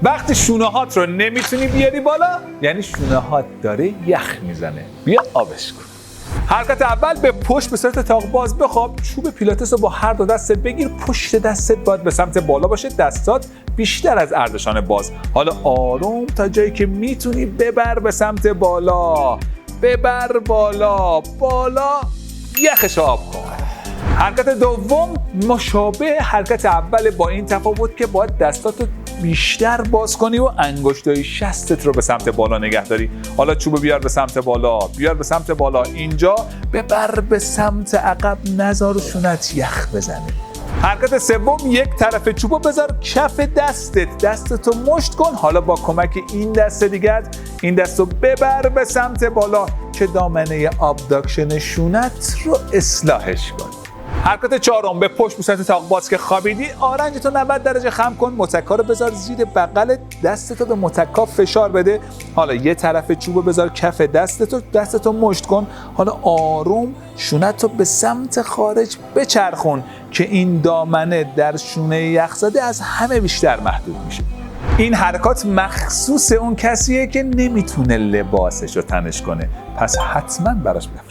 وقتی شونه هات رو نمیتونی بیاری بالا یعنی شونه هات داره یخ میزنه. بیا آبش کن. حرکت اول به پشت به صورت تاق باز بخواب. چوب پیلاتس رو با هر دو دستت بگیر. پشت دستت باید به سمت بالا باشه. دستات بیشتر از اردشان باز. حالا آروم تا جایی که میتونی ببر به سمت بالا. ببر بالا. بالا. یخش آب کن. حرکت دوم مشابه حرکت اول با این تفاوت که باید دستاتو بیشتر باز کنی و انگشتای شستت رو به سمت بالا نگه داری. حالا چوبو بیار به سمت بالا. بیار به سمت بالا. اینجا ببر به سمت عقب. نذار شونت یخ بزنه. حرکت سوم یک طرف چوبو بذار کف دستت. دستتو مشت کن. حالا با کمک این دست دیگت این دستو ببر به سمت بالا که دامنه ابداکشن شونت رو اصلاحش کن. حرکت چهارم به پشت به صورت تاق باز که خوابیدی. آرنجتو 90 درجه خم کن. متکا رو بذار زیر بغل دستتو به متکا فشار بده. حالا یه طرف چوبو بذار کف دستتو مشت کن. حالا آروم شونتو به سمت خارج بچرخون که این دامنه در شونه یخزده از همه بیشتر محدود میشه. این حرکات مخصوص اون کسیه که نمیتونه لباسش رو تنش کنه. پس حتما براش بفرست.